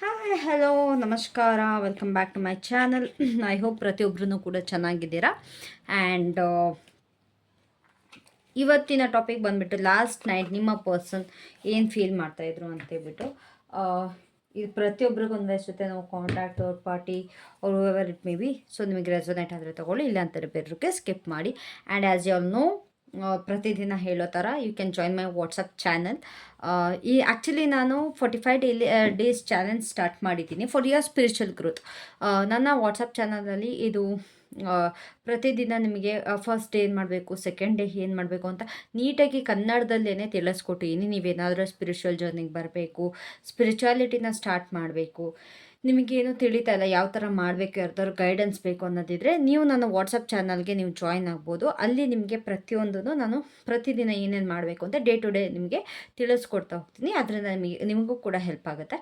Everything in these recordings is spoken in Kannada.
ಹಾಯ್ ಹಲೋ ನಮಸ್ಕಾರ welcome back to my channel. I hope ಪ್ರತಿಯೊಬ್ಬರೂ ಕೂಡ ಚೆನ್ನಾಗಿದ್ದೀರಾ. ಆ್ಯಂಡ್ ಇವತ್ತಿನ ಟಾಪಿಕ್ ಬಂದುಬಿಟ್ಟು ಲಾಸ್ಟ್ ನೈಟ್ ನಿಮ್ಮ ಪರ್ಸನ್ ಏನು ಫೀಲ್ ಮಾಡ್ತಾಯಿದ್ರು ಅಂತೇಳ್ಬಿಟ್ಟು. ಇದು ಪ್ರತಿಯೊಬ್ಬರಿಗೂ ಒಂದಷ್ಟು ನಾವು ಕಾಂಟ್ಯಾಕ್ಟ್ ಅವ್ರ ಪಾರ್ಟಿ ಅವ್ರು ever it may be. So ನಿಮಗೆ ರೆಸೊನೇಟ್ ಆದರೆ ತೊಗೊಳ್ಳಿ, ಇಲ್ಲ ಅಂತಾರೆ ಬೇರೆಯವ್ರಿಗೆ ಸ್ಕಿಪ್ ಮಾಡಿ. And as you all know, ಪ್ರತಿದಿನ ಹೇಳೋ ಥರ you can join my WhatsApp channel. ಈ ಆ್ಯಕ್ಚುಲಿ ನಾನು 45 ಡೇಸ್ ಚಾಲೆಂಜ್ ಸ್ಟಾರ್ಟ್ ಮಾಡಿದ್ದೀನಿ ಫಾರ್ ಯುವರ್ ಸ್ಪಿರಿಚುವಲ್ ಗ್ರೋತ್. ನನ್ನ ವಾಟ್ಸಪ್ ಚಾನಲಲ್ಲಿ ಇದು ಪ್ರತಿದಿನ ನಿಮಗೆ ಫಸ್ಟ್ ಡೇ ಏನು ಮಾಡಬೇಕು, ಸೆಕೆಂಡ್ ಡೇ ಏನು ಮಾಡಬೇಕು ಅಂತ ನೀಟಾಗಿ ಕನ್ನಡದಲ್ಲೇ ತಿಳಿಸ್ಕೊಟ್ಟಿದ್ದೀನಿ. ನೀವೇನಾದರೂ ಸ್ಪಿರಿಚುವಲ್ ಜರ್ನಿಗೆ ಬರಬೇಕು, ಸ್ಪಿರಿಚುವಾಲಿಟಿನ ಸ್ಟಾರ್ಟ್ ಮಾಡಬೇಕು, ನಿಮಗೇನು ತಿಳಿತಾ ಇಲ್ಲ ಯಾವ ಥರ ಮಾಡಬೇಕು, ಯಾರ್ದಾದ್ರು ಗೈಡೆನ್ಸ್ ಬೇಕು ಅನ್ನೋದಿದ್ರೆ ನೀವು ನನ್ನ ವಾಟ್ಸಪ್ ಚಾನಲ್ಗೆ ನೀವು ಜಾಯಿನ್ ಆಗ್ಬೋದು. ಅಲ್ಲಿ ನಿಮಗೆ ಪ್ರತಿಯೊಂದೂ ನಾನು ಪ್ರತಿದಿನ ಏನೇನು ಮಾಡಬೇಕು ಅಂತ ಡೇ ಟು ಡೇ ನಿಮಗೆ ತಿಳಿಸ್ಕೊಡ್ತಾ ಹೋಗ್ತೀನಿ. ಅದರಿಂದ ನಿಮಗೂ ಕೂಡ ಹೆಲ್ಪ್ ಆಗುತ್ತೆ.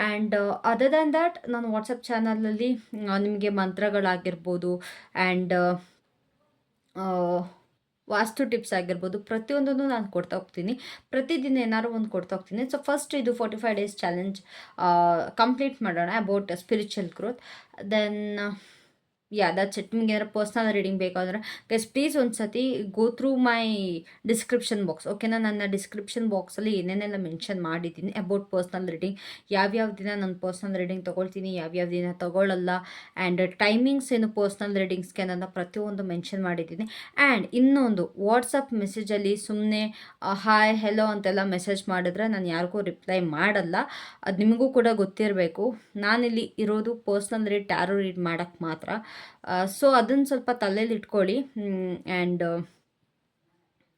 ಆ್ಯಂಡ್ ಅದರ್ ದ್ಯಾನ್ ದ್ಯಾಟ್ ನಾನು ವಾಟ್ಸಪ್ ಚಾನಲಲ್ಲಿ ನಿಮಗೆ ಮಂತ್ರಗಳಾಗಿರ್ಬೋದು ಆ್ಯಂಡ್ ವಾಸ್ತು ಟಿಪ್ಸ್ ಆಗಿರ್ಬೋದು, ಪ್ರತಿಯೊಂದನ್ನು ನಾನು ಕೊಡ್ತಾ ಹೋಗ್ತೀನಿ. ಪ್ರತಿದಿನ ಏನಾದ್ರು ಒಂದು ಕೊಡ್ತಾ ಹೋಗ್ತೀನಿ. ಸೊ ಫಸ್ಟ್ ಇದು 45 ಡೇಸ್ ಚಾಲೆಂಜ್ ಕಂಪ್ಲೀಟ್ ಮಾಡೋಣ about spiritual growth. Then that's it. ನಿಮ್ಗೆ ಏನಾದ್ರು ಪರ್ಸ್ನಲ್ ರೀಡಿಂಗ್ ಬೇಕಾದ್ರೆ ಗೈಸ್ ಪ್ಲೀಸ್ ಒಂದು ಸತಿ go through my description box. ಓಕೆನಾ, ನನ್ನ ಡಿಸ್ಕ್ರಿಪ್ಷನ್ ಬಾಕ್ಸಲ್ಲಿ ಏನೇನೆಲ್ಲ ಮೆನ್ಷನ್ ಮಾಡಿದ್ದೀನಿ ಅಬೌಟ್ ಪರ್ಸ್ನಲ್ ರೀಡಿಂಗ್, ಯಾವ್ಯಾವ ದಿನ ನಾನು ಪರ್ಸ್ನಲ್ ರೀಡಿಂಗ್ ತೊಗೊಳ್ತೀನಿ, ಯಾವ್ಯಾವ ದಿನ ತೊಗೊಳ್ಳಲ್ಲ, ಆ್ಯಂಡ್ ಟೈಮಿಂಗ್ಸ್ ಏನು ಪರ್ಸ್ನಲ್ ರೀಡಿಂಗ್ಸ್ಗೆ ನನ್ನ ಪ್ರತಿಯೊಂದು ಮೆನ್ಷನ್ ಮಾಡಿದ್ದೀನಿ. ಆ್ಯಂಡ್ ಇನ್ನೊಂದು ವಾಟ್ಸಪ್ ಮೆಸೇಜಲ್ಲಿ ಸುಮ್ಮನೆ ಹಾಯ್ ಹೆಲೋ ಅಂತೆಲ್ಲ ಮೆಸೇಜ್ ಮಾಡಿದ್ರೆ ನಾನು ಯಾರಿಗೂ ರಿಪ್ಲೈ ಮಾಡಲ್ಲ. ಅದು ನಿಮಗೂ ಕೂಡ ಗೊತ್ತಿರಬೇಕು. ನಾನಿಲ್ಲಿ ಇರೋದು ಪರ್ಸ್ನಲ್ ಟ್ಯಾರೋ ರೀಡ್ ಮಾಡೋಕ್ಕೆ ಮಾತ್ರ. ಸೊ ಅದನ್ನು ಸ್ವಲ್ಪ ತಲೆಯಲ್ಲಿ ಇಟ್ಕೊಳ್ಳಿ. ಆ್ಯಂಡ್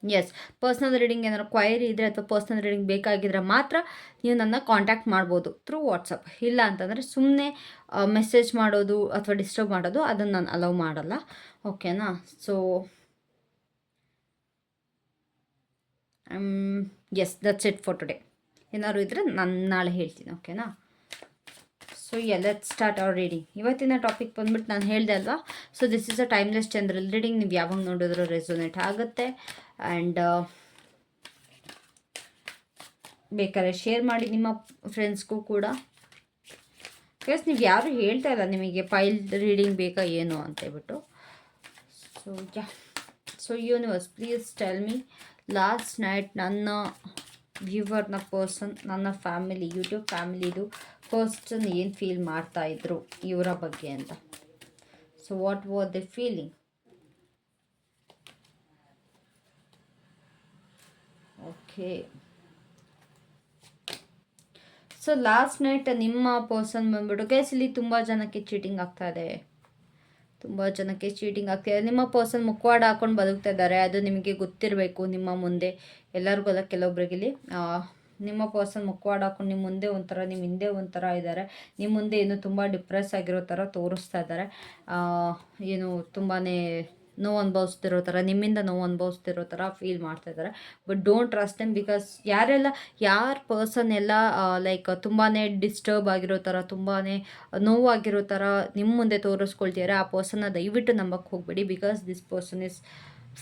ಎಸ್, ಪರ್ಸ್ನಲ್ ರೀಡಿಂಗ್ ಏನಾದ್ರು ಕ್ವೈರಿ ಇದ್ದರೆ ಅಥವಾ ಪರ್ಸ್ನಲ್ ರೀಡಿಂಗ್ ಬೇಕಾಗಿದ್ರೆ ಮಾತ್ರ ನೀವು ನನ್ನ ಕಾಂಟ್ಯಾಕ್ಟ್ ಮಾಡ್ಬೋದು ಥ್ರೂ ವಾಟ್ಸಪ್. ಇಲ್ಲ ಅಂತಂದರೆ ಸುಮ್ಮನೆ ಮೆಸೇಜ್ ಮಾಡೋದು ಅಥವಾ ಡಿಸ್ಟರ್ಬ್ ಮಾಡೋದು ಅದನ್ನು ನಾನು ಅಲೌ ಮಾಡಲ್ಲ. ಓಕೆನಾ. So yes, that's it for today. ಏನಾದ್ರು ಇದ್ದರೆ ನಾನು ನಾಳೆ ಹೇಳ್ತೀನಿ. ಓಕೆನಾ. So let's start our reading. ಇವತ್ತಿನ ಟಾಪಿಕ್ ಬಂದ್ಬಿಟ್ಟು ನಾನು ಹೇಳಿದೆ ಅಲ್ವಾ. So this is a timeless general reading. ನೀವು ಯಾವಾಗ ನೋಡಿದ್ರೂ ರೆಸೊನೇಟ್ ಆಗುತ್ತೆ. ಆ್ಯಂಡ್ ಬೇಕಾದ್ರೆ ಶೇರ್ ಮಾಡಿ ನಿಮ್ಮ ಫ್ರೆಂಡ್ಸ್ಗೂ ಕೂಡ. ಬಿಕಾಸ್ ನೀವು ಯಾರು ಹೇಳ್ತಾ ಇಲ್ಲ ನಿಮಗೆ ಫೈಲ್ ರೀಡಿಂಗ್ ಬೇಕಾ ಏನು ಅಂತೇಳ್ಬಿಟ್ಟು. So so universe please tell me last night ನನ್ನ ವ್ಯೂವರ್ನ ಪರ್ಸನ್, ನನ್ನ ಫ್ಯಾಮಿಲಿ, ಯೂಟ್ಯೂಬ್ ಫ್ಯಾಮಿಲಿದು ಪರ್ಸನ್ ಏನು ಫೀಲ್ ಮಾಡ್ತಾಯಿದ್ರು ಇವರ ಬಗ್ಗೆ ಅಂತ. So what was the feeling? Okay. So last night ನಿಮ್ಮ ಪರ್ಸನ್ ಬಂದ್ಬಿಟ್ಟು ಗೈಸ್ ಇಲ್ಲಿ ತುಂಬ ಜನಕ್ಕೆ ಚೀಟಿಂಗ್ ಆಗ್ತಾ ಇದೆ. ತುಂಬ ಜನಕ್ಕೆ ಚೀಟಿಂಗ್ ಆಗ್ತಾಯಿದೆ. ನಿಮ್ಮ ಪರ್ಸನ್ ಮುಖವಾಡ ಹಾಕೊಂಡು ಬದುಕ್ತಾ ಇದ್ದಾರೆ. ಅದು ನಿಮಗೆ ಗೊತ್ತಿರಬೇಕು. ನಿಮ್ಮ ಮುಂದೆ ಎಲ್ಲರಿಗೂ ಅಲ್ಲ, ಕೆಲವೊಬ್ರಿಗೆ ಇಲ್ಲಿ ನಿಮ್ಮ ಪರ್ಸನ್ ಮುಖವಾಡ ಹಾಕೊಂಡು ನಿಮ್ಮ ಮುಂದೆ ಒಂಥರ, ನಿಮ್ಮ ಹಿಂದೆ ಒಂಥರ ಇದ್ದಾರೆ. ನಿಮ್ಮ ಮುಂದೆ ಏನು ತುಂಬ ಡಿಪ್ರೆಸ್ ಆಗಿರೋ ಥರ ತೋರಿಸ್ತಾ ಇದ್ದಾರೆ. ಏನು ತುಂಬಾ ನೋವು ಅನುಭವಿಸ್ತಿರೋ ಥರ, ನಿಮ್ಮಿಂದ ನೋವು ಅನುಭವಿಸ್ತಿರೋ ಥರ ಫೀಲ್ ಮಾಡ್ತಾ ಇದ್ದಾರೆ. But don't trust them. Because ಯಾರ ಪರ್ಸನ್ ಎಲ್ಲ ಲೈಕ್ ತುಂಬಾ ಡಿಸ್ಟರ್ಬ್ ಆಗಿರೋ ಥರ, ತುಂಬಾ ನೋವಾಗಿರೋ ಥರ ನಿಮ್ಮ ಮುಂದೆ ತೋರಿಸ್ಕೊಳ್ತಿದ್ದಾರೆ, ಆ ಪರ್ಸನ್ನ ದಯವಿಟ್ಟು ನಂಬಕ್ಕೆ ಹೋಗಬೇಡಿ. Because this person is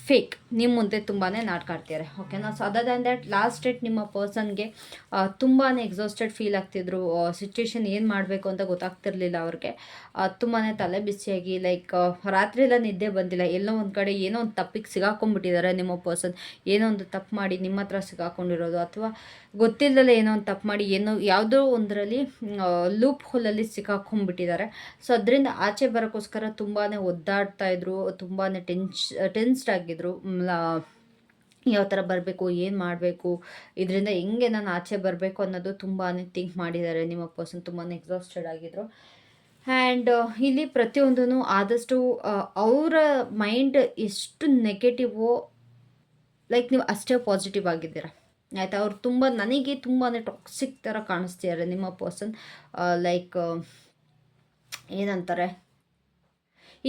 fake. ನಿಮ್ಮ ಮುಂದೆ ತುಂಬಾ ನಾಟಕ ಆಡ್ತಿದ್ದಾರೆ. ಓಕೆನಾ. So other than that last date ನಿಮ್ಮ ಪರ್ಸನ್ಗೆ ತುಂಬಾ ಎಕ್ಸಾಸ್ಟೆಡ್ ಫೀಲ್ ಆಗ್ತಿದ್ರು. ಸಿಚುವೇಶನ್ ಏನು ಮಾಡಬೇಕು ಅಂತ ಗೊತ್ತಾಗ್ತಿರ್ಲಿಲ್ಲ ಅವ್ರಿಗೆ. ತುಂಬಾ ತಲೆ ಬಿಸಿಯಾಗಿ ಲೈಕ್ ರಾತ್ರಿ ಎಲ್ಲ ನಿದ್ದೆ ಬಂದಿಲ್ಲ. ಎಲ್ಲೋ ಒಂದು ಕಡೆ ಏನೋ ಒಂದು ತಪ್ಪಿಗೆ ಸಿಗಾಕೊಂಡ್ಬಿಟ್ಟಿದ್ದಾರೆ ನಿಮ್ಮ ಪರ್ಸನ್. ಏನೋ ಒಂದು ತಪ್ಪು ಮಾಡಿ ನಿಮ್ಮ ಹತ್ರ ಸಿಗಾಕೊಂಡಿರೋದು, ಅಥವಾ ಗೊತ್ತಿಲ್ಲದಲ್ಲೇ ಏನೋ ಒಂದು ತಪ್ಪು ಮಾಡಿ ಯಾವುದೋ ಒಂದರಲ್ಲಿ ಲೂಪ್ ಹೋಲಲ್ಲಿ ಸಿಕ್ಕಾಕೊಂಡ್ಬಿಟ್ಟಿದ್ದಾರೆ. ಸೊ ಅದರಿಂದ ಆಚೆ ಬರೋಕ್ಕೋಸ್ಕರ ತುಂಬಾ ಒದ್ದಾಡ್ತಾ ಇದ್ರು, ತುಂಬಾ ಟೆನ್ಸ್ಡ್ ಆಗಿದ್ರು. ಯಾವ ಥರ ಬರಬೇಕು, ಏನು ಮಾಡಬೇಕು, ಇದರಿಂದ ಹೆಂಗೆ ನಾನು ಆಚೆ ಬರಬೇಕು ಅನ್ನೋದು ತುಂಬಾ ಥಿಂಕ್ ಮಾಡಿದ್ದಾರೆ. ನಿಮ್ಮ ಪರ್ಸನ್ ತುಂಬಾ ಎಕ್ಸಾಸ್ಟೆಡ್ ಆಗಿದ್ರು. ಆ್ಯಂಡ್ ಇಲ್ಲಿ ಪ್ರತಿಯೊಂದೂ ಆದಷ್ಟು ಅವರ ಮೈಂಡ್ ಎಷ್ಟು ನೆಗೆಟಿವೋ ಲೈಕ್ ನೀವು ಅಷ್ಟೇ ಪಾಸಿಟಿವ್ ಆಗಿದ್ದೀರಾ. ಆಯಿತಾ. ಅವ್ರು ನನಗೆ ತುಂಬಾ ಟಾಕ್ಸಿಕ್ ಥರ ಕಾಣಿಸ್ತಿದ್ದಾರೆ ನಿಮ್ಮ ಪರ್ಸನ್. ಲೈಕ್ ಏನಂತಾರೆ,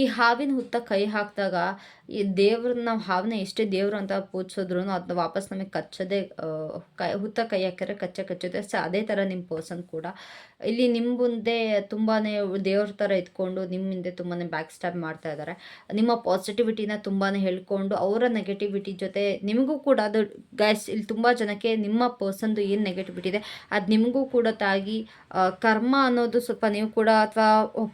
ಈ ಹಾವಿನ ಹುತ್ತ ಕೈ ಹಾಕಿದಾಗ ಈ ದೇವ್ರನ್ನ ನಾವು ಹಾವನ್ನ ಎಷ್ಟೇ ದೇವ್ರು ಅಂತ ಪೂಜಿಸಿದ್ರು ಅದನ್ನ ವಾಪಸ್ ನಮಗೆ ಕಚ್ಚದೆ ಹುತ್ತ ಕೈ ಹಾಕಿದ್ರೆ ಕಚ್ಚುತ್ತೆ. ಸೊ ಅದೇ ಥರ ನಿಮ್ಮ ಪರ್ಸನ್ ಕೂಡ ಇಲ್ಲಿ ನಿಮ್ಮ ಮುಂದೆ ತುಂಬಾ ದೇವ್ರ ಥರ ಇದ್ಕೊಂಡು ನಿಮ್ಮ ಹಿಂದೆ ತುಂಬಾ ಬ್ಯಾಕ್ ಸ್ಟಾಪ್ ಮಾಡ್ತಾ ಇದ್ದಾರೆ. ನಿಮ್ಮ ಪಾಸಿಟಿವಿಟಿನ ತುಂಬಾ ಹೇಳ್ಕೊಂಡು ಅವರ ನೆಗೆಟಿವಿಟಿ ಜೊತೆ ನಿಮಗೂ ಕೂಡ ಅದು ಗೈಸ್ ಇಲ್ಲಿ ತುಂಬ ಜನಕ್ಕೆ ನಿಮ್ಮ ಪರ್ಸನ್ದು ಏನು ನೆಗೆಟಿವಿಟಿ ಇದೆ ಅದು ನಿಮಗೂ ಕೂಡ ತಾಗಿ ಕರ್ಮ ಅನ್ನೋದು ಸ್ವಲ್ಪ ನೀವು ಕೂಡ ಅಥವಾ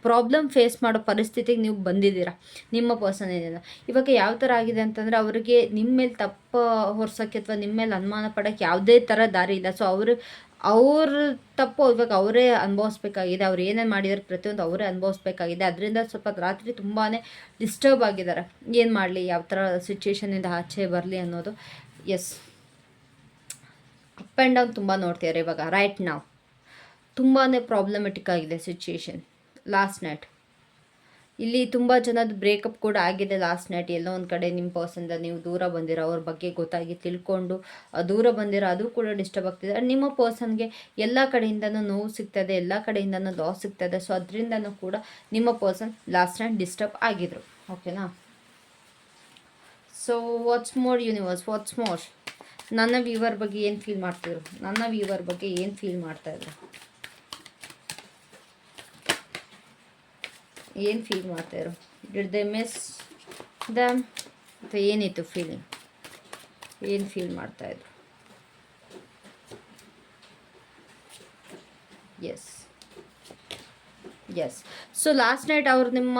ಪ್ರಾಬ್ಲಮ್ ಫೇಸ್ ಮಾಡೋ ಪರಿಸ್ಥಿತಿಗೆ ನೀವು ಬಂದಿದ್ದೀರಾ ನಿಮ್ಮ ಪರ್ಸನ್ ಏನಿಲ್ಲ. ಇವಾಗ ಯಾವ ಥರ ಆಗಿದೆ ಅಂತಂದರೆ ಅವರಿಗೆ ನಿಮ್ಮ ಮೇಲೆ ತಪ್ಪು ಹೊರ್ಸೋಕ್ಕೆ ಅಥವಾ ನಿಮ್ಮ ಮೇಲೆ ಅನುಮಾನ ಪಡೋಕ್ಕೆ ಯಾವುದೇ ಥರ ದಾರಿ ಇಲ್ಲ. ಸೊ ಅವ್ರ ತಪ್ಪು ಇವಾಗ ಅವರೇ ಅನುಭವಿಸ್ಬೇಕಾಗಿದೆ. ಅವ್ರು ಏನೇನು ಮಾಡಿದಾರೆ ಪ್ರತಿಯೊಂದು ಅವರೇ ಅನುಭವಿಸ್ಬೇಕಾಗಿದೆ. ಅದರಿಂದ ಸ್ವಲ್ಪ ರಾತ್ರಿ ತುಂಬಾ ಡಿಸ್ಟರ್ಬ್ ಆಗಿದ್ದಾರೆ. ಏನು ಮಾಡಲಿ, ಯಾವ ಥರ ಸಿಚುವೇಶನಿಂದ ಆಚೆ ಬರಲಿ ಅನ್ನೋದು. ಎಸ್, ಅಪ್ ಆ್ಯಂಡ್ ಡೌನ್ ತುಂಬ ನೋಡ್ತಿದ್ದಾರೆ ಇವಾಗ ರೈಟ್ ನಾವು. ತುಂಬಾ ಪ್ರಾಬ್ಲಮೆಟಿಕ್ ಆಗಿದೆ ಸಿಚುಯೇಷನ್. ಲಾಸ್ಟ್ ನೈಟ್ ಇಲ್ಲಿ ತುಂಬ ಜನದ ಬ್ರೇಕಪ್ ಕೂಡ ಆಗಿದೆ. ಲಾಸ್ಟ್ ನೈಟ್ ಎಲ್ಲೋ ಒಂದು ಕಡೆ ನಿಮ್ಮ ಪರ್ಸನ್ದ ನೀವು ದೂರ ಬಂದಿರೋ, ಅವ್ರ ಬಗ್ಗೆ ಗೊತ್ತಾಗಿ ತಿಳ್ಕೊಂಡು ದೂರ ಬಂದಿರೋ, ಅದು ಕೂಡ ಡಿಸ್ಟರ್ಬ್ ಆಗ್ತಿದೆ. ನಿಮ್ಮ ಪರ್ಸನ್ಗೆ ಎಲ್ಲ ಕಡೆಯಿಂದನೂ ನೋವು ಸಿಗ್ತದೆ, ಎಲ್ಲ ಕಡೆಯಿಂದನೂ ಲಾಸ್ ಸಿಗ್ತದೆ. ಸೊ ಅದರಿಂದನೂ ಕೂಡ ನಿಮ್ಮ ಪರ್ಸನ್ ಲಾಸ್ಟ್ ನೈಟ್ ಡಿಸ್ಟರ್ಬ್ ಆಗಿದ್ರು. ಓಕೆನಾ? So what's more universe, what's more? ನನ್ನ ವ್ಯೂವರ್ ಬಗ್ಗೆ ಏನು ಫೀಲ್ ಮಾಡ್ತಿದ್ರು? ನನ್ನ ವ್ಯೂವರ್ ಬಗ್ಗೆ ಏನು ಫೀಲ್ ಮಾಡ್ತಾಯಿದ್ರು? ಏನು ಫೀಲ್ ಮಾಡ್ತಾಯಿದ್ರು? ಡಿಡ್ ದೇ ಮಿಸ್ ದಮ್ ಅಥವಾ ಏನಿತ್ತು ಫೀಲಿಂಗ್? ಏನು ಫೀಲ್ ಮಾಡ್ತಾಯಿದ್ರು? Yes yes. So last night ಅವ್ರು ನಿಮ್ಮ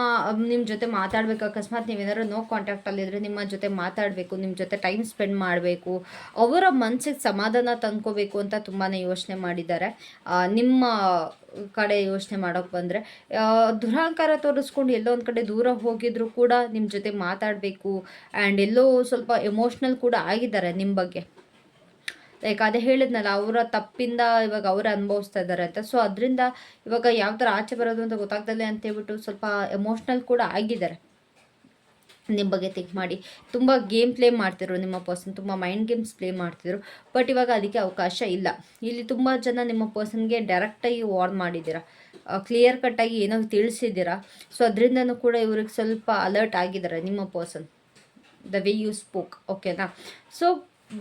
ಜೊತೆ ಮಾತಾಡಬೇಕು. ಅಕಸ್ಮಾತ್ ನೀವೇನಾದ್ರು ನೋ ಕಾಂಟ್ಯಾಕ್ಟಲ್ಲಿದ್ದರೆ ನಿಮ್ಮ ಜೊತೆ ಮಾತಾಡಬೇಕು, ನಿಮ್ಮ ಜೊತೆ ಟೈಮ್ ಸ್ಪೆಂಡ್ ಮಾಡಬೇಕು, ಅವರ ಮನಸ್ಸಿಗೆ ಸಮಾಧಾನ ತಂದ್ಕೋಬೇಕು ಅಂತ ತುಂಬಾ ಯೋಚನೆ ಮಾಡಿದ್ದಾರೆ. ನಿಮ್ಮ ಕಡೆ ಯೋಚನೆ ಮಾಡೋಕ್ಕೆ ಬಂದರೆ ದುರಹಂಕಾರ ತೋರಿಸ್ಕೊಂಡು ಎಲ್ಲೋ ಒಂದು ಕಡೆ ದೂರ ಹೋಗಿದ್ರು ಕೂಡ ನಿಮ್ಮ ಜೊತೆ ಮಾತಾಡಬೇಕು. ಆ್ಯಂಡ್ ಎಲ್ಲೋ ಸ್ವಲ್ಪ ಎಮೋಷ್ನಲ್ ಕೂಡ ಆಗಿದ್ದಾರೆ ನಿಮ್ಮ ಬಗ್ಗೆ. ಲೈಕ್ ಅದೇ ಹೇಳಿದ್ನಲ್ಲ, ಅವರ ತಪ್ಪಿಂದ ಇವಾಗ ಅವರೇ ಅನುಭವಿಸ್ತಾ ಇದ್ದಾರೆ ಅಂತ. ಸೊ ಅದರಿಂದ ಇವಾಗ ಯಾವ ಥರ ಆಚೆ ಬರೋದು ಅಂತ ಗೊತ್ತಾಗ್ತದೆ ಅಂತೇಳ್ಬಿಟ್ಟು ಸ್ವಲ್ಪ ಎಮೋಷ್ನಲ್ ಕೂಡ ಆಗಿದ್ದಾರೆ. ನಿಮ್ಮ ಬಗ್ಗೆ ಥಿಂಕ್ ಮಾಡಿ ತುಂಬ ಗೇಮ್ ಪ್ಲೇ ಮಾಡ್ತಿದ್ರು ನಿಮ್ಮ ಪರ್ಸನ್, ತುಂಬ ಮೈಂಡ್ ಗೇಮ್ಸ್ ಪ್ಲೇ ಮಾಡ್ತಿದ್ರು. ಬಟ್ ಇವಾಗ ಅದಕ್ಕೆ ಅವಕಾಶ ಇಲ್ಲ. ಇಲ್ಲಿ ತುಂಬ ಜನ ನಿಮ್ಮ ಪರ್ಸನ್ಗೆ ಡೈರೆಕ್ಟಾಗಿ ವಾರ್ನ್ ಮಾಡಿದ್ದೀರಾ, ಕ್ಲಿಯರ್ ಕಟ್ಟಾಗಿ ಏನೋ ತಿಳಿಸಿದ್ದೀರಾ. ಸೊ ಅದರಿಂದನೂ ಕೂಡ ಇವ್ರಿಗೆ ಸ್ವಲ್ಪ ಅಲರ್ಟ್ ಆಗಿದ್ದಾರೆ ನಿಮ್ಮ person, the way you spoke. ಓಕೆನಾ? ಸೊ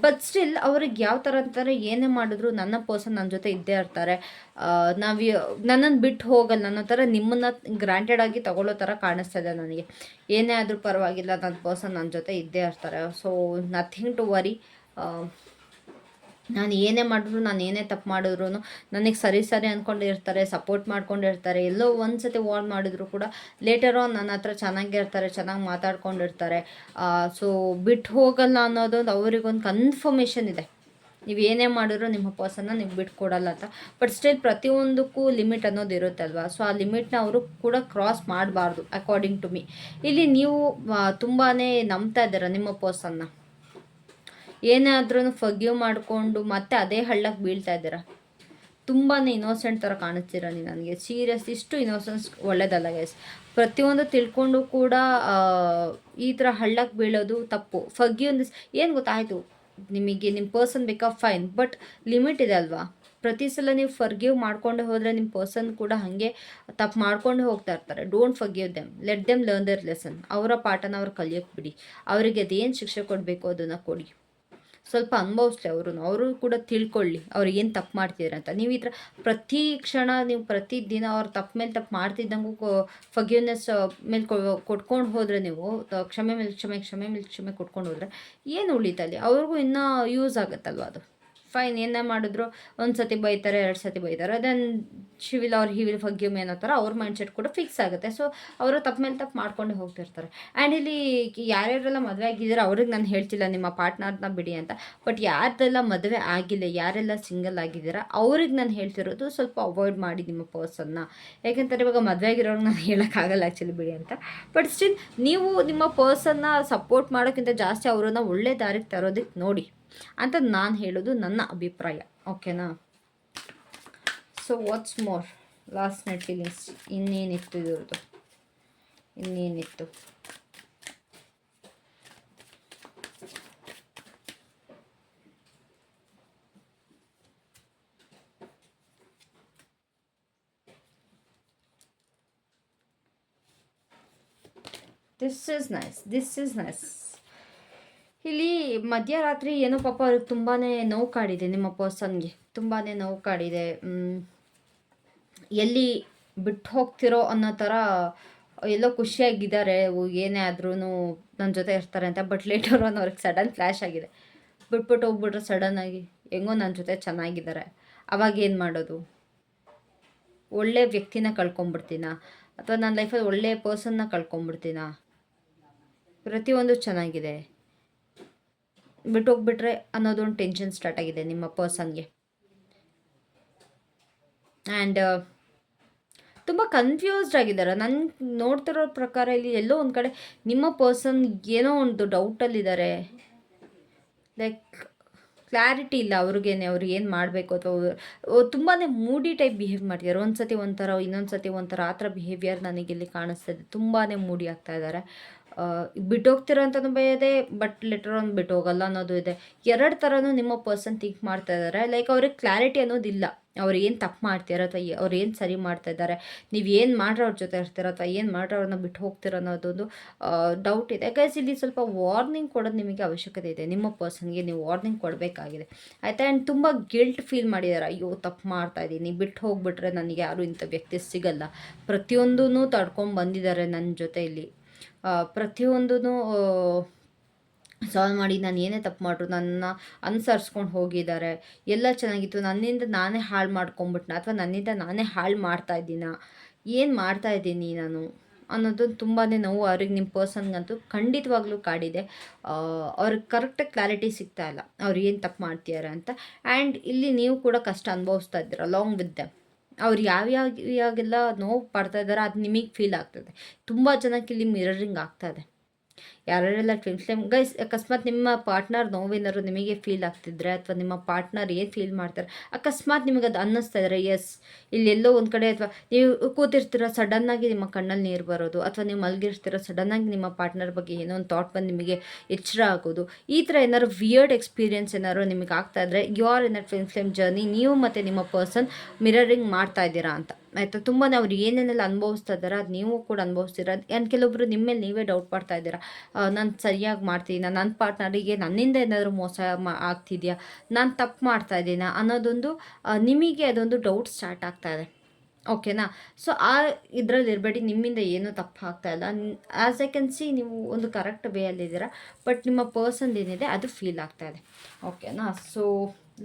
ಬಟ್ ಸ್ಟಿಲ್ ಅವ್ರಿಗೆ ಯಾವ ಥರ ಅಂತಾರೆ, ಏನೇ ಮಾಡಿದ್ರು ನನ್ನ ಪರ್ಸನ್ ನನ್ನ ಜೊತೆ ಇದ್ದೇ ಇರ್ತಾರೆ, ನನ್ನನ್ನು ಬಿಟ್ಟು ಹೋಗಲ್ಲ ಅನ್ನೋ ಥರ ನಿಮ್ಮನ್ನು ಗ್ರಾಂಟೆಡ್ ಆಗಿ ತಗೊಳ್ಳೋ ಥರ ಕಾಣಿಸ್ತಾ ಇದೆ ನನಗೆ. ಏನೇ ಆದರೂ ಪರವಾಗಿಲ್ಲ, ನನ್ನ ಪರ್ಸನ್ ನನ್ನ ಜೊತೆ ಇದ್ದೇ ಇರ್ತಾರೆ. So nothing to worry. ನಾನು ಏನೇ ಮಾಡಿದ್ರು, ನಾನು ಏನೇ ತಪ್ಪು ಮಾಡಿದ್ರು ನನಗೆ ಸರಿ ಅಂದ್ಕೊಂಡಿರ್ತಾರೆ, ಸಪೋರ್ಟ್ ಮಾಡ್ಕೊಂಡಿರ್ತಾರೆ. ಎಲ್ಲೋ ಒಂದು ಸತಿ ವಾರ್ನ್ ಮಾಡಿದ್ರು ಕೂಡ ಲೇಟರ್ ಆನ್ ನನ್ನ ಹತ್ರ ಚೆನ್ನಾಗಿರ್ತಾರೆ, ಚೆನ್ನಾಗಿ ಮಾತಾಡ್ಕೊಂಡಿರ್ತಾರೆ. ಸೊ ಬಿಟ್ಟು ಹೋಗಲ್ಲ ಅನ್ನೋದೊಂದು ಅವರಿಗೊಂದು ಕನ್ಫರ್ಮೇಷನ್ ಇದೆ. ನೀವು ಏನೇ ಮಾಡಿದ್ರು ನಿಮ್ಮ ಪರ್ಸನ್ನ ನೀವು ಬಿಟ್ಕೊಡಲ್ಲ ಅಂತ. ಬಟ್ ಸ್ಟಿಲ್ ಪ್ರತಿಯೊಂದಕ್ಕೂ ಲಿಮಿಟ್ ಅನ್ನೋದು ಇರುತ್ತೆ ಅಲ್ವಾ? ಸೊ ಆ ಲಿಮಿಟ್ನ ಅವರು ಕೂಡ ಕ್ರಾಸ್ ಮಾಡಬಾರ್ದು ಅಕಾರ್ಡಿಂಗ್ ಟು ಮೀ. ಇಲ್ಲಿ ನೀವು ತುಂಬಾ ನಂಬ್ತಾ ಇದ್ದೀರ ನಿಮ್ಮ ಪರ್ಸನ್ನ. ಏನೇ ಆದ್ರೂ ಫರ್ಗಿವ್ ಮಾಡಿಕೊಂಡು ಮತ್ತೆ ಅದೇ ಹಳ್ಳಕ್ಕೆ ಬೀಳ್ತಾ ಇದ್ದೀರಾ. ತುಂಬಾ ಇನ್ನೋಸೆಂಟ್ ಥರ ಕಾಣಿಸ್ತೀರ ನೀವು ನನಗೆ. ಸೀರಿಯಸ್, ಇಷ್ಟು ಇನ್ನೋಸೆನ್ಸ್ ಒಳ್ಳೇದಲ್ಲ ಗೈಸ್. ಪ್ರತಿಯೊಂದು ತಿಳ್ಕೊಂಡು ಕೂಡ ಈ ಥರ ಹಳ್ಳಕ್ಕೆ ಬೀಳೋದು ತಪ್ಪು. ಫರ್ಗಿವ್ನೆಸ್ ಏನು ಗೊತ್ತಾಯಿತು ನಿಮಗೆ, ನಿಮ್ಮ ಪರ್ಸನ್ ಬೇಕಾ ಫೈನ್, ಬಟ್ ಲಿಮಿಟ್ ಇದೆ ಅಲ್ವಾ? ಪ್ರತಿ ಸಲ ನೀವು ಫರ್ಗಿವ್ ಮಾಡ್ಕೊಂಡೆ ಹೋದರೆ ನಿಮ್ಮ ಪರ್ಸನ್ ಕೂಡ ಹಾಗೆ ತಪ್ಪು ಮಾಡ್ಕೊಂಡೇ ಹೋಗ್ತಾ ಇರ್ತಾರೆ. Don't forgive them, let them learn their lesson. ಅವರ ಪಾಠನ ಅವ್ರು ಕಲಿಯೋಕ್ಕೆ ಬಿಡಿ. ಅವರಿಗೆ ಅದೇನು ಶಿಕ್ಷೆ ಕೊಡಬೇಕು ಅದನ್ನು ಕೊಡಿ. ಸ್ವಲ್ಪ ಅನುಭವಿಸ್ಲಿ ಅವರು ಕೂಡ ತಿಳ್ಕೊಳ್ಳಿ ಅವ್ರು ಏನು ತಪ್ಪು ಮಾಡ್ತಿದ್ದಾರೆ ಅಂತ. ನೀವು ಈ ಥರ ಪ್ರತಿ ಕ್ಷಣ ನೀವು ಪ್ರತಿದಿನ ಅವ್ರು ತಪ್ಪು ಮೇಲೆ ತಪ್ಪು ಮಾಡ್ತಿದ್ದಂಗೂ ಫರ್ಗಿವ್ನೆಸ್ ಮೇಲೆ ಕೊಟ್ಕೊಂಡು ಹೋದರೆ, ನೀವು ಕ್ಷಮೆ ಮೇಲೆ ಕ್ಷಮೆ ಕೊಟ್ಕೊಂಡು ಹೋದರೆ ಏನು ಉಳಿತಲ್ಲಿ? ಅವ್ರಿಗೂ ಇನ್ನೂ ಯೂಸ್ ಆಗುತ್ತಲ್ವ ಅದು. ಫೈನ್, ಏನೇ ಮಾಡಿದ್ರು ಒಂದು ಸತಿ ಬೈತಾರೆ, 2 ಸತಿ ಬೈತಾರೆ, then she will or he will forgive me ಅನ್ನೋ ಥರ ಅವ್ರ ಮೈಂಡ್ಸೆಟ್ ಕೂಡ ಫಿಕ್ಸ್ ಆಗುತ್ತೆ. ಸೊ ಅವರು ತಪ್ಪು ಮೇಲೆ ತಪ್ಪು ಮಾಡ್ಕೊಂಡೇ ಹೋಗ್ತಿರ್ತಾರೆ. ಆ್ಯಂಡ್ ಇಲ್ಲಿ ಯಾರ್ಯಾರೆಲ್ಲ ಮದುವೆ ಆಗಿದ್ದಾರೆ ಅವ್ರಿಗೆ ನಾನು ಹೇಳ್ತಿಲ್ಲ ನಿಮ್ಮ ಪಾರ್ಟ್ನರ್ನ ಬಿಡಿ ಅಂತ. ಬಟ್ ಯಾರ್ದೆಲ್ಲ ಮದುವೆ ಆಗಿಲ್ಲ, ಯಾರೆಲ್ಲ ಸಿಂಗಲ್ ಆಗಿದ್ದೀರಾ ಅವ್ರಿಗೆ ನಾನು ಹೇಳ್ತಿರೋದು ಸ್ವಲ್ಪ ಅವಾಯ್ಡ್ ಮಾಡಿ ನಿಮ್ಮ ಪರ್ಸನ್ನ. ಯಾಕೆಂತಾರೆ ಇವಾಗ ಮದುವೆ ಆಗಿರೋರ್ಗೆ ನಾನು ಹೇಳೋಕ್ಕಾಗಲ್ಲ ಆ್ಯಕ್ಚುಲಿ ಬಿಡಿ ಅಂತ. ಬಟ್ ಸ್ಟಿಲ್ ನೀವು ನಿಮ್ಮ ಪರ್ಸನ್ನ ಸಪೋರ್ಟ್ ಮಾಡೋಕ್ಕಿಂತ ಜಾಸ್ತಿ ಅವರನ್ನು ಒಳ್ಳೆ ದಾರಿಗೆ ತರೋದಕ್ಕೆ ನೋಡಿ ಅಂತ ನಾನು ಹೇಳೋದು ನನ್ನ ಅಭಿಪ್ರಾಯ. ಓಕೆನಾ? So what's more? Last night feelings ಇನ್ನೇನಿತ್ತು ಇದ್ರದ್ದು? ಇನ್ನೇನಿತ್ತು? This is nice. ಇಲ್ಲಿ ಮಧ್ಯರಾತ್ರಿ ಏನೋ ಪಾಪ ಅವ್ರಿಗೆ ತುಂಬಾ ನೋವು ಕಾಡಿದೆ, ನಿಮ್ಮ ಪರ್ಸನ್ಗೆ ತುಂಬಾ ನೋವು ಕಾಡಿದೆ. ಎಲ್ಲಿ ಬಿಟ್ಟು ಹೋಗ್ತಿರೋ ಅನ್ನೋ ಥರ ಎಲ್ಲೋ ಖುಷಿಯಾಗಿದ್ದಾರೆ, ಏನೇ ಆದ್ರೂ ನನ್ನ ಜೊತೆ ಇರ್ತಾರೆ ಅಂತ. ಬಟ್ ಲೇಟರ್ ಆನ್ ಅವ್ರಿಗೆ ಸಡನ್ ಫ್ಲ್ಯಾಶ್ ಆಗಿದೆ, ಬಿಟ್ಬಿಟ್ಟು ಹೋಗ್ಬಿಟ್ರೆ ಸಡನ್ನಾಗಿ. ಹೆಂಗೋ ನನ್ನ ಜೊತೆ ಚೆನ್ನಾಗಿದ್ದಾರೆ, ಅವಾಗ ಏನು ಮಾಡೋದು? ಒಳ್ಳೆ ವ್ಯಕ್ತಿನ ಕಳ್ಕೊಂಬಿಡ್ತೀನ, ಅಥವಾ ನನ್ನ ಲೈಫಲ್ಲಿ ಒಳ್ಳೆಯ ಪರ್ಸನ್ನ ಕಳ್ಕೊಂಬಿಡ್ತೀನ? ಪ್ರತಿಯೊಂದು ಚೆನ್ನಾಗಿದೆ, ಬಿಟ್ಟೋಗ್ಬಿಟ್ರೆ ಅನ್ನೋದೊಂದು ಟೆನ್ಷನ್ ಸ್ಟಾರ್ಟ್ ಆಗಿದೆ ನಿಮ್ಮ ಪರ್ಸನ್ಗೆ. ಆ್ಯಂಡ್ ತುಂಬ ಕನ್ಫ್ಯೂಸ್ಡ್ ಆಗಿದ್ದಾರೆ. ನಾನು ನೋಡ್ತಿರೋ ಪ್ರಕಾರ ಇಲ್ಲಿ ಎಲ್ಲೋ ಒಂದು ಕಡೆ ನಿಮ್ಮ ಪರ್ಸನ್ ಏನೋ ಒಂದು ಡೌಟಲ್ಲಿದ್ದಾರೆ. ಲೈಕ್ ಕ್ಲಾರಿಟಿ ಇಲ್ಲ ಅವ್ರಿಗೇನೆ, ಅವ್ರು ಏನು ಮಾಡಬೇಕು, ಅಥವಾ ತುಂಬಾ ಮೂಡಿ ಟೈಪ್ ಬಿಹೇವ್ ಮಾಡ್ತಿದ್ದಾರೆ. ಒಂದು ಸತಿ ಒಂಥರ, ಇನ್ನೊಂದು ಸತಿ ಒಂಥರ, ಆ ಥರ ಬಿಹೇವಿಯರ್ ನನಗಿಲ್ಲಿ ಕಾಣಿಸ್ತಾ ಇದೆ. ತುಂಬಾ ಮೂಡಿ ಆಗ್ತಾ ಇದ್ದಾರೆ. ಬಿಟ್ಟೋಗ್ತಿರೋ ಅಂತಲೂ ಭಯ ಇದೆ, ಬಟ್ ಲೆಟರ್ ಆನ್ ಬಿಟ್ಟು ಹೋಗಲ್ಲ ಅನ್ನೋದು ಇದೆ. ಎರಡು ಥರನೂ ನಿಮ್ಮ ಪರ್ಸನ್ ಥಿಂಕ್ ಮಾಡ್ತಾ ಇದ್ದಾರೆ. ಲೈಕ್ ಅವ್ರಿಗೆ ಕ್ಲಾರಿಟಿ ಅನ್ನೋದಿಲ್ಲ, ಅವ್ರು ಏನು ತಪ್ಪು ಮಾಡ್ತೀರ, ಅಥವಾ ಅವ್ರು ಏನು ಸರಿ ಮಾಡ್ತಾ ಇದ್ದಾರೆ, ನೀವು ಏನು ಮಾಡ್ರೆ ಅವ್ರ ಜೊತೆ ಇರ್ತೀರ, ಅಥವಾ ಏನು ಮಾಡ್ರೆ ಅವ್ರನ್ನ ಬಿಟ್ಟು ಹೋಗ್ತೀರ ಅನ್ನೋದೊಂದು ಡೌಟ್ ಇದೆ. ಯಾಕಂದ್ರೆ ಇಲ್ಲಿ ಸ್ವಲ್ಪ ವಾರ್ನಿಂಗ್ ಕೊಡೋದು ನಿಮಗೆ ಅವಶ್ಯಕತೆ ಇದೆ. ನಿಮ್ಮ ಪರ್ಸನ್ಗೆ ನೀವು ವಾರ್ನಿಂಗ್ ಕೊಡಬೇಕಾಗಿದೆ, ಆಯಿತಾ. ಆ್ಯಂಡ್ ತುಂಬ ಗಿಲ್ಟ್ ಫೀಲ್ ಮಾಡಿದ್ದಾರೆ. ಅಯ್ಯೋ ತಪ್ಪು ಮಾಡ್ತಾ ಇದ್ದೀನಿ, ಬಿಟ್ಟು ಹೋಗ್ಬಿಟ್ರೆ ನನಗೆ ಯಾರು ಇಂಥ ವ್ಯಕ್ತಿ ಸಿಗಲ್ಲ. ಪ್ರತಿಯೊಂದೂ ತಡ್ಕೊಂಡು ಬಂದಿದ್ದಾರೆ ನನ್ನ ಜೊತೆ. ಇಲ್ಲಿ ಪ್ರತಿಯೊಂದೂ ಸಾಲ್ವ್ ಮಾಡಿ, ನಾನು ಏನೇ ತಪ್ಪು ಮಾಡ್ರು ನನ್ನ ಅನುಸರಿಸ್ಕೊಂಡು ಹೋಗಿದ್ದಾರೆ. ಎಲ್ಲ ಚೆನ್ನಾಗಿತ್ತು, ನನ್ನಿಂದ ನಾನೇ ಹಾಳು ಮಾಡ್ಕೊಂಬಿಟ್ನ, ಅಥವಾ ನನ್ನಿಂದ ನಾನೇ ಹಾಳು ಮಾಡ್ತಾಯಿದ್ದೀನ, ಏನು ಮಾಡ್ತಾಯಿದ್ದೀನಿ ನಾನು ಅನ್ನೋದು ತುಂಬಾ ನೋವು ಅವ್ರಿಗೆ, ನಿಮ್ಮ ಪರ್ಸನ್ಗಂತೂ ಖಂಡಿತವಾಗ್ಲೂ ಕಾಡಿದೆ. ಅವ್ರಿಗೆ ಕರೆಕ್ಟಾಗಿ ಕ್ಲಾರಿಟಿ ಸಿಗ್ತಾ ಇಲ್ಲ, ಅವ್ರು ಏನು ತಪ್ಪು ಮಾಡ್ತಿದ್ದಾರೆ ಅಂತ. ಆ್ಯಂಡ್ ಇಲ್ಲಿ ನೀವು ಕೂಡ ಕಷ್ಟ ಅನುಭವಿಸ್ತಾ ಇದ್ದೀರ ಅಲಾಂಗ್ ವಿತ್ ದೆಮ್. ಅವ್ರು ಯಾವ್ಯಾಗೆಲ್ಲ ನೋವು ಪಡ್ತಾ ಇದ್ದಾರೆ ಅದು ನಿಮಗೆ ಫೀಲ್ ಆಗ್ತದೆ. ತುಂಬ ಜನಕ್ಕೆ ಇಲ್ಲಿ ಮಿರರಿಂಗ್ ಆಗ್ತಾಯಿದೆ. ಯಾರ್ಯಾರೆಲ್ಲ ಟ್ವಿನ್ ಫ್ಲೇಮ್ ಗೈಸ್, ಅಕಸ್ಮಾತ್ ನಿಮ್ಮ ಪಾರ್ಟ್ನರ್ ನೋವೇನಾದ್ರು ನಿಮಗೆ ಫೀಲ್ ಆಗ್ತಿದ್ರೆ, ಅಥವಾ ನಿಮ್ಮ ಪಾರ್ಟ್ನರ್ ಏನು ಫೀಲ್ ಮಾಡ್ತಾರೆ, ಅಕಸ್ಮಾತ್ ನಿಮಗೆ ಅದು ಅನ್ನಿಸ್ತಾ ಇದ್ದಾರೆ, ಎಸ್ ಇಲ್ಲೆಲ್ಲೋ ಒಂದು ಕಡೆ, ಅಥವಾ ನೀವು ಕೂತಿರ್ತೀರ ಸಡನ್ನಾಗಿ ನಿಮ್ಮ ಕಣ್ಣಲ್ಲಿ ನೀರು ಬರೋದು, ಅಥವಾ ನೀವು ಮಲಗಿರ್ತೀರ ಸಡನ್ನಾಗಿ ನಿಮ್ಮ ಪಾರ್ಟ್ನರ್ ಬಗ್ಗೆ ಏನೋ ಒಂದು ಥಾಟ್ ಬಂದು ನಿಮಗೆ ಎಚ್ಚರ ಆಗೋದು, ಈ ಥರ ಏನಾದ್ರು ವಿಯರ್ಡ್ ಎಕ್ಸ್ಪೀರಿಯನ್ಸ್ ಏನಾದ್ರು ನಿಮಗೆ ಆಗ್ತಾ ಇದ್ದರೆ, you are in a twin flame journey. ನೀವು ಮತ್ತು ನಿಮ್ಮ ಪರ್ಸನ್ ಮಿರರಿಂಗ್ ಮಾಡ್ತಾ ಇದ್ದೀರಾ ಅಂತ, ಆಯಿತಾ. ತುಂಬಾ ಅವ್ರು ಏನೇನೆಲ್ಲ ಅನುಭವಿಸ್ತಾ ಇದ್ದಾರೆ ಅದು ನೀವು ಕೂಡ ಅನುಭವಿಸ್ತೀರ. ಆ್ಯಂಡ್ ಕೆಲವೊಬ್ಬರು ನಿಮ್ಮ ಮೇಲೆ ನೀವೇ ಡೌಟ್ ಮಾಡ್ತಾ ಇದ್ದೀರಾ, ನಾನು ಸರಿಯಾಗಿ ಮಾಡ್ತೀನಿ, ನನ್ನ ಪಾರ್ಟ್ನರಿಗೆ ನನ್ನಿಂದ ಏನಾದರೂ ಮೋಸ ಆಗ್ತಿದೆಯಾ, ನಾನು ತಪ್ಪು ಮಾಡ್ತಾ ಇದ್ದೀನಾ ಅನ್ನೋದೊಂದು ನಿಮಗೆ ಅದೊಂದು ಡೌಟ್ ಸ್ಟಾರ್ಟ್ ಆಗ್ತಾ ಇದೆ. ಓಕೆನಾ. ಸೊ ಆ ಇದರಲ್ಲಿ ಇರಬೇಡಿ, ನಿಮ್ಮಿಂದ ಏನೂ ತಪ್ಪು ಆಗ್ತಾ ಇಲ್ಲ. ಆ್ಯಸ್ ಐ ಕ್ಯಾನ್ ಸಿ ನೀವು ಒಂದು ಕರೆಕ್ಟ್ ವೇಯಲ್ಲಿದ್ದೀರಾ, ಬಟ್ ನಿಮ್ಮ ಪರ್ಸನ್ ಏನಿದೆ ಅದು ಫೀಲ್ ಆಗ್ತಾ ಇದೆ. ಓಕೆನಾ. ಸೊ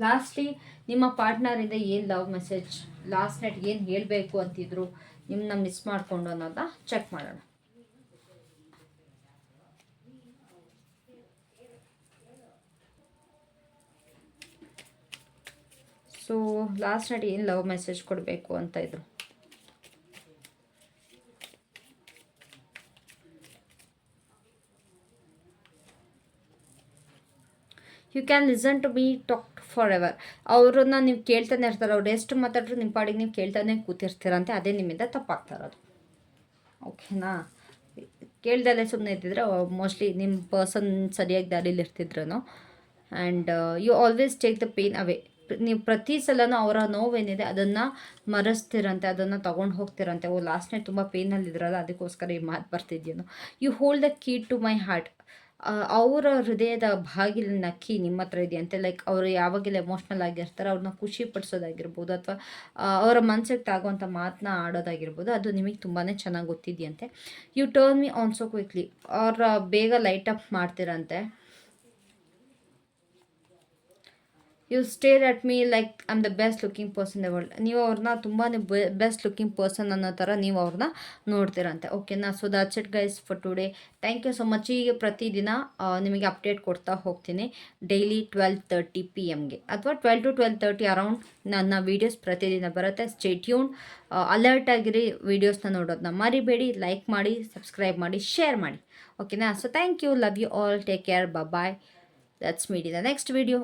ಲಾಸ್ಟ್ಲಿ ನಿಮ್ಮ ಪಾರ್ಟ್ನರಿಂದ ಏನು ಲವ್ ಮೆಸೇಜ್, ಲಾಸ್ಟ್ ನೈಟ್ ಏನು ಹೇಳಬೇಕು ಅಂತಿದ್ರು, ನಿಮ್ಮನ್ನ ಮಿಸ್ ಮಾಡಿಕೊಂಡು ಅನ್ನೋದನ್ನ ಚೆಕ್ ಮಾಡೋಣ. ಸೊ ಲಾಸ್ಟ್ ನೈಟ್ ಏನು ಲವ್ ಮೆಸೇಜ್ ಕೊಡಬೇಕು ಅಂತ ಇದ್ರು. You can listen to me talk forever. ಅವ್ರನ್ನ ನೀವು ಕೇಳ್ತಾನೆ ಇರ್ತಾರೆ, ಅವ್ರು ಎಷ್ಟು ಮಾತಾಡ್ರು ನಿಮ್ಮ ಪಾಡಿಗೆ ನೀವು ಕೇಳ್ತಾನೆ ಕೂತಿರ್ತೀರಂತೆ, ಅದೇ ನಿಮ್ಮಿಂದ ತಪ್ಪಾಗ್ತಾ ಇರೋದು. ಓಕೆನಾ. ಕೇಳ್ದಲ್ಲೇ ಸುಮ್ಮನೆ ಇದ್ದಿದ್ರೆ ಮೋಸ್ಟ್ಲಿ ನಿಮ್ಮ ಪರ್ಸನ್ ಸರಿಯಾಗಿ ದಾರಿಲಿ ಇರ್ತಿದ್ರೂ. And you always take the pain away. ನೀವು ಪ್ರತಿ ಸಲನೂ ಅವರ ನೋವೇನಿದೆ ಅದನ್ನು ಮರೆಸ್ತಿರಂತೆ, ಅದನ್ನು ತೊಗೊಂಡು ಹೋಗ್ತಿರಂತೆ. ಲಾಸ್ಟ್ ನೈಟ್ ತುಂಬ ಪೇನಲ್ಲಿದ್ರಲ್ಲ, ಅದಕ್ಕೋಸ್ಕರ ಈ ಮಾತು ಬರ್ತಿದ್ಯೇನೋ. You hold the key to my heart. ಅವರ ಹೃದಯದ ಬಾಗಿಲಿನ ಕೀ ನಿಮ್ಮ ಹತ್ರ ಇದೆಯಂತೆ. ಲೈಕ್ ಅವರು ಯಾವಾಗೆಲ್ಲ ಎಮೋಷ್ನಲ್ ಆಗಿರ್ತಾರೆ, ಅವ್ರನ್ನ ಖುಷಿ ಪಡಿಸೋದಾಗಿರ್ಬೋದು, ಅಥವಾ ಅವರ ಮನಸ್ಸಿಗೆ ತಾಗುವಂಥ ಮಾತನ್ನ ಆಡೋದಾಗಿರ್ಬೋದು, ಅದು ನಿಮಗೆ ತುಂಬಾ ಚೆನ್ನಾಗಿ ಗೊತ್ತಿದೆಯಂತೆ. You turn me on so quickly. ಅವ್ರ ಬೇಗ ಲೈಟ್ ಅಪ್ ಮಾಡ್ತಿರಂತೆ. You stare at me like I am the best looking person the world. ನೀವು ಅವ್ರನ್ನ ತುಂಬಾ ಬೆಸ್ಟ್ ಲುಕಿಂಗ್ ಪರ್ಸನ್ ಅನ್ನೋ ಥರ ನೀವು ಅವ್ರನ್ನ ನೋಡ್ತೀರಂತೆ. ಓಕೆನಾ. So that's it guys for today. Thank you so much. ಈಗ ಪ್ರತಿದಿನ ನಿಮಗೆ ಅಪ್ಡೇಟ್ ಕೊಡ್ತಾ ಹೋಗ್ತೀನಿ, ಡೈಲಿ 12:30 PM ಅಥವಾ 12 to 12:30 ಅರೌಂಡ್ ನನ್ನ ವೀಡಿಯೋಸ್ ಪ್ರತಿದಿನ ಬರುತ್ತೆ. ಸ್ಟೇ ಟ್ಯೂನ್, ಅಲರ್ಟ್ ಆಗಿರಿ, ವೀಡಿಯೋಸ್ನ ನೋಡೋದನ್ನ ಮರಿಬೇಡಿ. ಲೈಕ್ ಮಾಡಿ, ಸಬ್ಸ್ಕ್ರೈಬ್ ಮಾಡಿ, ಶೇರ್ ಮಾಡಿ. ಓಕೆನಾ. So thank you, love you all, take care, bye. Let's meet in the next video.